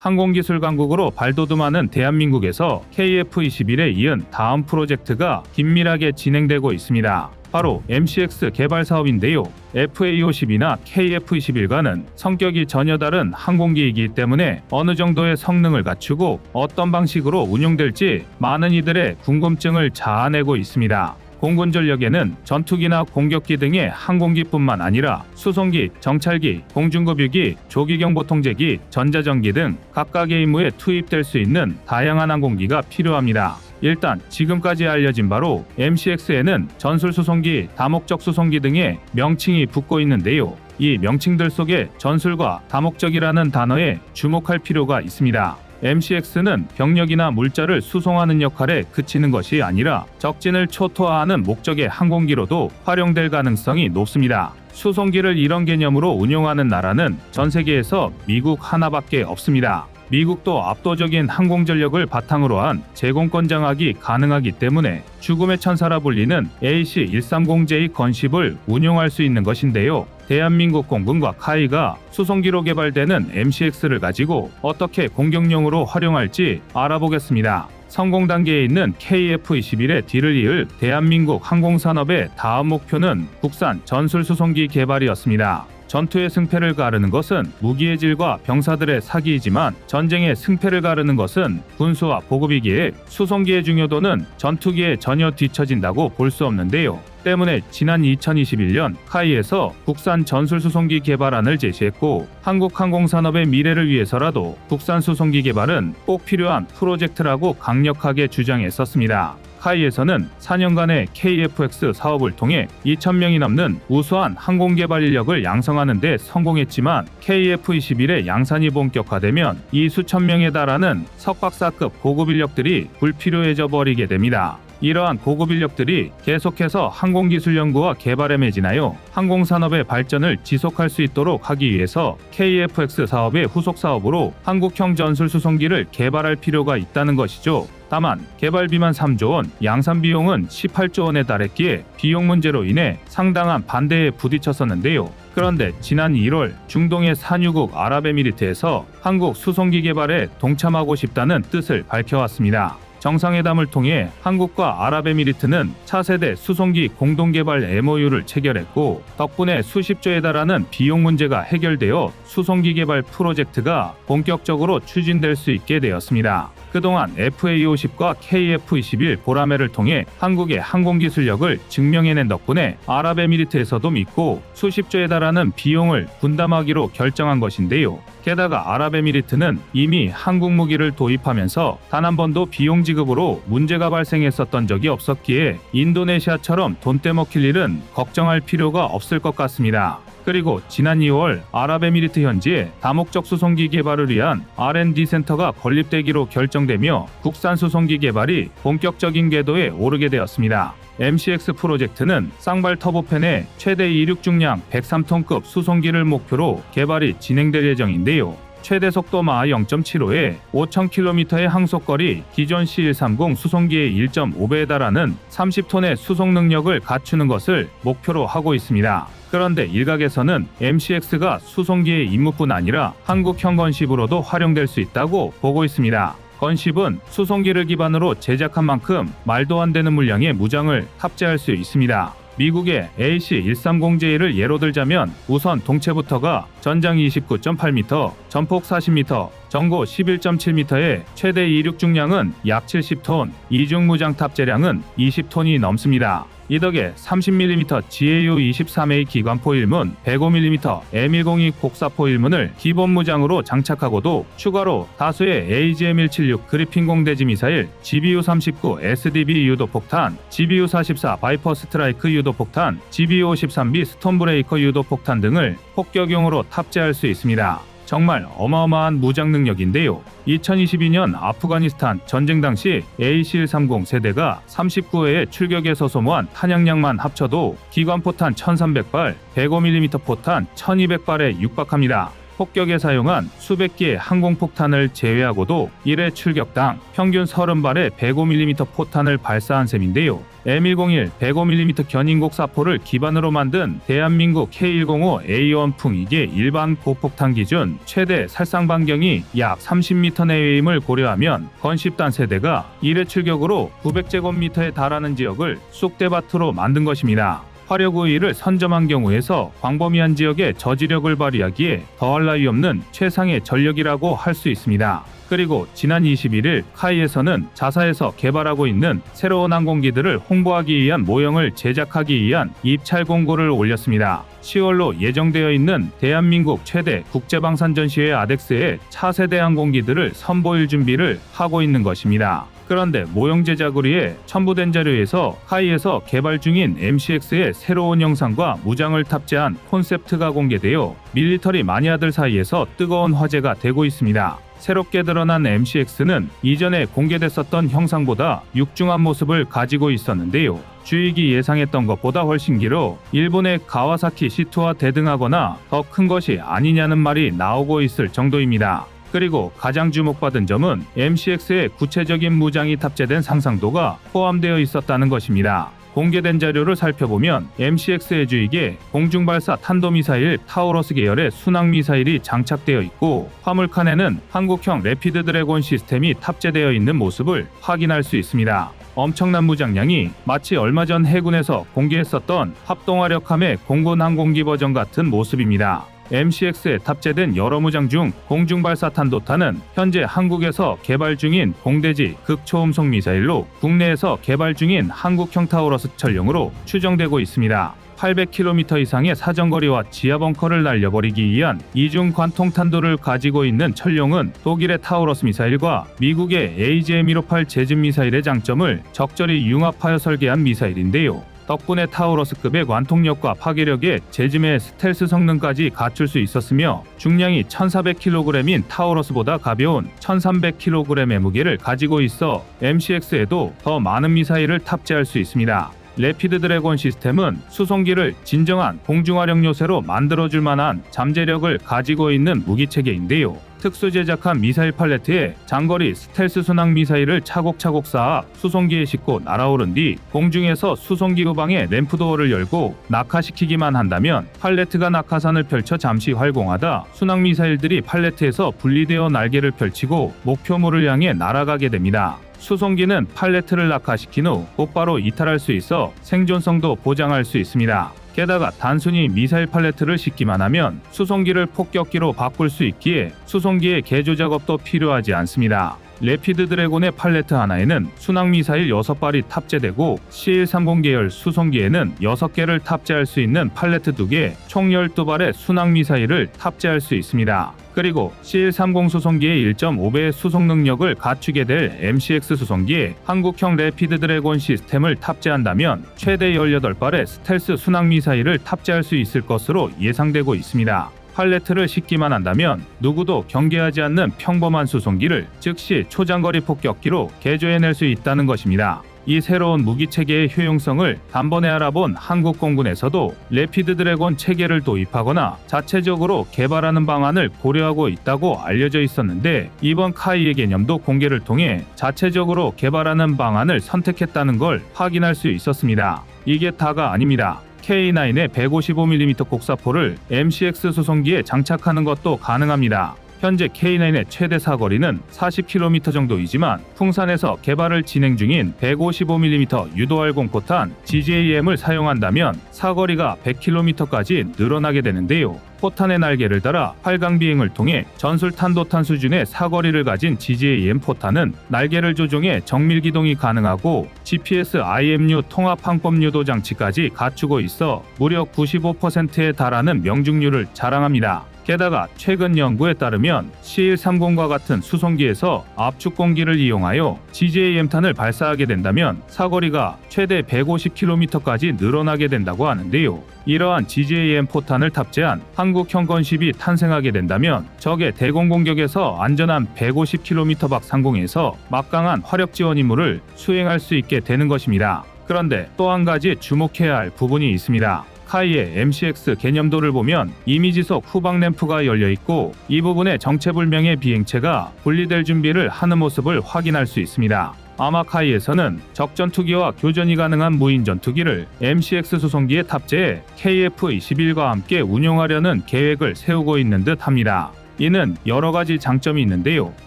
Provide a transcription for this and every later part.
항공기술 강국으로 발돋움하는 대한민국에서 KF-21에 이은 다음 프로젝트가 긴밀하게 진행되고 있습니다. 바로 MCX 개발 사업인데요. FA-50이나 KF-21과는 성격이 전혀 다른 항공기이기 때문에 어느 정도의 성능을 갖추고 어떤 방식으로 운용될지 많은 이들의 궁금증을 자아내고 있습니다. 공군 전력에는 전투기나 공격기 등의 항공기뿐만 아니라 수송기, 정찰기, 공중급유기, 조기경보통제기, 전자전기 등 각각의 임무에 투입될 수 있는 다양한 항공기가 필요합니다. 일단 지금까지 알려진 바로 MCX에는 전술수송기, 다목적 수송기 등의 명칭이 붙고 있는데요. 이 명칭들 속에 전술과 다목적이라는 단어에 주목할 필요가 있습니다. MCX는 병력이나 물자를 수송하는 역할에 그치는 것이 아니라 적진을 초토화하는 목적의 항공기로도 활용될 가능성이 높습니다. 수송기를 이런 개념으로 운용하는 나라는 전 세계에서 미국 하나밖에 없습니다. 미국도 압도적인 항공전력을 바탕으로 한 제공권 장악이 가능하기 때문에 죽음의 천사라 불리는 AC-130J 건십을 운용할 수 있는 것인데요. 대한민국 공군과 카이가 수송기로 개발되는 MCX를 가지고 어떻게 공격용으로 활용할지 알아보겠습니다. 성공 단계에 있는 KF-21의 뒤를 이을 대한민국 항공산업의 다음 목표는 국산 전술수송기 개발이었습니다. 전투의 승패를 가르는 것은 무기의 질과 병사들의 사기이지만 전쟁의 승패를 가르는 것은 군수와 보급이기에 수송기의 중요도는 전투기에 전혀 뒤처진다고 볼 수 없는데요. 때문에 지난 2021년 카이에서 국산 전술수송기 개발안을 제시했고 한국 항공산업의 미래를 위해서라도 국산 수송기 개발은 꼭 필요한 프로젝트라고 강력하게 주장했었습니다. 카이에서는 4년간의 KF-X 사업을 통해 2,000명이 넘는 우수한 항공개발 인력을 양성하는 데 성공했지만 KF-21의 양산이 본격화되면 이 수천 명에 달하는 석박사급 고급 인력들이 불필요해져 버리게 됩니다. 이러한 고급 인력들이 계속해서 항공기술 연구와 개발에 매진하여 항공산업의 발전을 지속할 수 있도록 하기 위해서 KF-X 사업의 후속 사업으로 한국형 전술수송기를 개발할 필요가 있다는 것이죠. 다만 개발비만 3조 원, 양산 비용은 18조 원에 달했기에 비용 문제로 인해 상당한 반대에 부딪혔었는데요. 그런데 지난 1월 중동의 산유국 아랍에미리트에서 한국 수송기 개발에 동참하고 싶다는 뜻을 밝혀왔습니다. 정상회담을 통해 한국과 아랍에미리트는 차세대 수송기 공동개발 MOU를 체결했고 덕분에 수십조에 달하는 비용 문제가 해결되어 수송기 개발 프로젝트가 본격적으로 추진될 수 있게 되었습니다. 그동안 FA-50과 KF-21 보라매를 통해 한국의 항공기술력을 증명해낸 덕분에 아랍에미리트에서도 믿고 수십조에 달하는 비용을 분담하기로 결정한 것인데요. 게다가 아랍에미리트는 이미 한국 무기를 도입하면서 단 한 번도 비용 지급으로 문제가 발생했었던 적이 없었기에 인도네시아처럼 돈 떼먹힐 일은 걱정할 필요가 없을 것 같습니다. 그리고 지난 2월 아랍에미리트 현지에 다목적 수송기 개발을 위한 R&D 센터가 건립되기로 결정되며 국산 수송기 개발이 본격적인 궤도에 오르게 되었습니다. MCX 프로젝트는 쌍발 터보팬의 최대 이륙 중량 103톤급 수송기를 목표로 개발이 진행될 예정인데요. 최대 속도 마하 0.75에 5,000km의 항속거리 기존 C130 수송기의 1.5배에 달하는 30톤의 수송 능력을 갖추는 것을 목표로 하고 있습니다. 그런데 일각에서는 MCX가 수송기의 임무뿐 아니라 한국형 건십으로도 활용될 수 있다고 보고 있습니다. 건십은 수송기를 기반으로 제작한 만큼 말도 안 되는 물량의 무장을 탑재할 수 있습니다. 미국의 AC-130J를 예로 들자면 우선 동체부터가 전장 29.8m, 전폭 40m, 전고 11.7m의 최대 이륙 중량은 약 70톤, 이중 무장 탑재량은 20톤이 넘습니다. 이 덕에 30mm GAU-23A 기관포 1문, 105mm M102 곡사포 1문을 기본 무장으로 장착하고도 추가로 다수의 AGM-176 그리핀 공대지 미사일, GBU-39 SDB 유도폭탄, GBU-44 바이퍼 스트라이크 유도폭탄, GBU-53B 스톰브레이커 유도폭탄 등을 폭격용으로 탑재할 수 있습니다. 정말 어마어마한 무장 능력인데요. 2022년 아프가니스탄 전쟁 당시 AC-130 세대가 39회의 출격에서 소모한 탄약량만 합쳐도 기관포탄 1,300발, 105mm 포탄 1,200발에 육박합니다. 폭격에 사용한 수백 개의 항공폭탄을 제외하고도 1회 출격당 평균 30발의 105mm 포탄을 발사한 셈인데요. M101 105mm 견인곡 사포를 기반으로 만든 대한민국 K105A1풍 이게 일반 고폭탄 기준 최대 살상 반경이 약 30m 내외임을 고려하면 건십단 세대가 1회 출격으로 900제곱미터에 달하는 지역을 쑥대밭으로 만든 것입니다. 화력 우위를 선점한 경우에서 광범위한 지역에 저지력을 발휘하기에 더할 나위 없는 최상의 전력이라고 할 수 있습니다. 그리고 지난 21일 카이에서는 자사에서 개발하고 있는 새로운 항공기들을 홍보하기 위한 모형을 제작하기 위한 입찰 공고를 올렸습니다. 10월로 예정되어 있는 대한민국 최대 국제방산 전시회 아덱스에 차세대 항공기들을 선보일 준비를 하고 있는 것입니다. 그런데 모형 제작을 위해 첨부된 자료에서 카이에서 개발 중인 MCX의 새로운 형상과 무장을 탑재한 콘셉트가 공개되어 밀리터리 마니아들 사이에서 뜨거운 화제가 되고 있습니다. 새롭게 드러난 MCX는 이전에 공개됐었던 형상보다 육중한 모습을 가지고 있었는데요. 주익이 예상했던 것보다 훨씬 길어 일본의 가와사키 C2와 대등하거나 더 큰 것이 아니냐는 말이 나오고 있을 정도입니다. 그리고 가장 주목받은 점은 MCX의 구체적인 무장이 탑재된 상상도가 포함되어 있었다는 것입니다. 공개된 자료를 살펴보면 MCX의 주익에 공중발사 탄도미사일 타우러스 계열의 순항미사일이 장착되어 있고 화물칸에는 한국형 래피드 드래곤 시스템이 탑재되어 있는 모습을 확인할 수 있습니다. 엄청난 무장량이 마치 얼마 전 해군에서 공개했었던 합동화력함의 공군 항공기 버전 같은 모습입니다. MCX에 탑재된 여러 무장 중 공중발사탄도탄은 현재 한국에서 개발 중인 공대지 극초음속 미사일로 국내에서 개발 중인 한국형 타우러스 전령으로 추정되고 있습니다. 800km 이상의 사정거리와 지하 벙커를 날려버리기 위한 이중 관통 탄도를 가지고 있는 천룡은 독일의 타우러스 미사일과 미국의 AGM-158 제즘 미사일의 장점을 적절히 융합하여 설계한 미사일인데요. 덕분에 타우러스급의 관통력과 파괴력에 제즘의 스텔스 성능까지 갖출 수 있었으며 중량이 1400kg인 타우러스보다 가벼운 1300kg의 무게를 가지고 있어 MCX에도 더 많은 미사일을 탑재할 수 있습니다. 래피드 드래곤 시스템은 수송기를 진정한 공중화력 요새로 만들어줄 만한 잠재력을 가지고 있는 무기체계인데요. 특수 제작한 미사일 팔레트에 장거리 스텔스 순항 미사일을 차곡차곡 쌓아 수송기에 싣고 날아오른 뒤 공중에서 수송기 후방에 램프도어를 열고 낙하시키기만 한다면 팔레트가 낙하산을 펼쳐 잠시 활공하다 순항 미사일들이 팔레트에서 분리되어 날개를 펼치고 목표물을 향해 날아가게 됩니다. 수송기는 팔레트를 낙하시킨 후 곧바로 이탈할 수 있어 생존성도 보장할 수 있습니다. 게다가 단순히 미사일 팔레트를 싣기만 하면 수송기를 폭격기로 바꿀 수 있기에 수송기의 개조 작업도 필요하지 않습니다. 래피드 드래곤의 팔레트 하나에는 순항 미사일 6발이 탑재되고 C130 계열 수송기에는 6개를 탑재할 수 있는 팔레트 2개, 총 12발의 순항 미사일을 탑재할 수 있습니다. 그리고 C130 수송기의 1.5배의 수송 능력을 갖추게 될 MCX 수송기에 한국형 래피드 드래곤 시스템을 탑재한다면 최대 18발의 스텔스 순항 미사일을 탑재할 수 있을 것으로 예상되고 있습니다. 팔레트를 싣기만 한다면 누구도 경계하지 않는 평범한 수송기를 즉시 초장거리 폭격기로 개조해낼 수 있다는 것입니다. 이 새로운 무기체계의 효용성을 단번에 알아본 한국 공군에서도 래피드 드래곤 체계를 도입하거나 자체적으로 개발하는 방안을 고려하고 있다고 알려져 있었는데 이번 카이의 개념도 공개를 통해 자체적으로 개발하는 방안을 선택했다는 걸 확인할 수 있었습니다. 이게 다가 아닙니다. K9의 155mm 곡사포를 MCX 수송기에 장착하는 것도 가능합니다. 현재 K9의 최대 사거리는 40km 정도이지만 풍산에서 개발을 진행 중인 155mm 유도할 공포탄 GJM을 사용한다면 사거리가 100km까지 늘어나게 되는데요. 포탄의 날개를 달아 활강 비행을 통해 전술탄도탄 수준의 사거리를 가진 GJM 포탄은 날개를 조종해 정밀 기동이 가능하고 GPS IMU 통합 항법 유도 장치까지 갖추고 있어 무려 95%에 달하는 명중률을 자랑합니다. 게다가 최근 연구에 따르면 C130과 같은 수송기에서 압축 공기를 이용하여 GJM탄을 발사하게 된다면 사거리가 최대 150km까지 늘어나게 된다고 하는데요. 이러한 GJM 포탄을 탑재한 한국형 건십이 탄생하게 된다면 적의 대공 공격에서 안전한 150km 밖 상공에서 막강한 화력 지원 임무를 수행할 수 있게 되는 것입니다. 그런데 또 한 가지 주목해야 할 부분이 있습니다. 카이의 MCX 개념도를 보면 이미지석 후방 램프가 열려 있고 이 부분에 정체불명의 비행체가 분리될 준비를 하는 모습을 확인할 수 있습니다. 아마 카이에서는 적전투기와 교전이 가능한 무인 전투기를 MCX 수송기에 탑재해 KF-21과 함께 운용하려는 계획을 세우고 있는 듯 합니다. 이는 여러 가지 장점이 있는데요.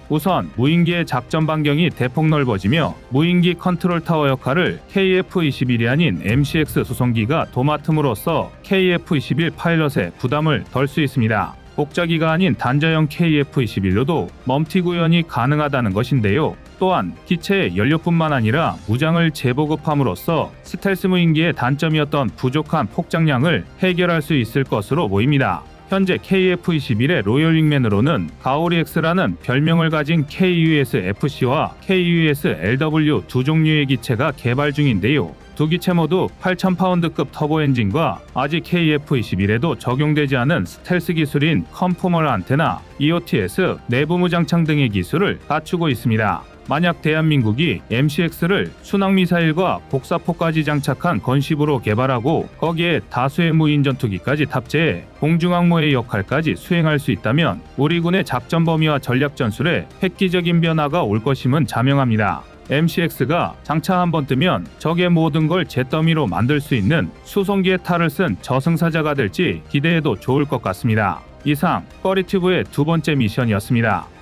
우선 무인기의 작전 반경이 대폭 넓어지며 무인기 컨트롤 타워 역할을 KF-21이 아닌 MCX 수송기가 도맡음으로써 KF-21 파일럿의 부담을 덜 수 있습니다. 복자기가 아닌 단자형 KF-21로도 멈티 구현이 가능하다는 것인데요. 또한 기체의 연료뿐만 아니라 무장을 재보급함으로써 스텔스 무인기의 단점이었던 부족한 폭장량을 해결할 수 있을 것으로 보입니다. 현재 KF-21의 로열 윙맨으로는 가오리-X라는 별명을 가진 KUS-FC와 KUS-LW 두 종류의 기체가 개발 중인데요. 두 기체 모두 8,000파운드급 터보 엔진과 아직 KF-21에도 적용되지 않은 스텔스 기술인 컨포멀 안테나, EOTS, 내부 무장창 등의 기술을 갖추고 있습니다. 만약 대한민국이 MCX를 순항미사일과 복사포까지 장착한 건십으로 개발하고 거기에 다수의 무인 전투기까지 탑재해 공중항모의 역할까지 수행할 수 있다면 우리 군의 작전 범위와 전략 전술에 획기적인 변화가 올 것임은 자명합니다. MCX가 장차 한번 뜨면 적의 모든 걸 잿더미로 만들 수 있는 수송기의 탈을 쓴 저승사자가 될지 기대해도 좋을 것 같습니다. 이상 꺼리튜브의 두 번째 미션이었습니다.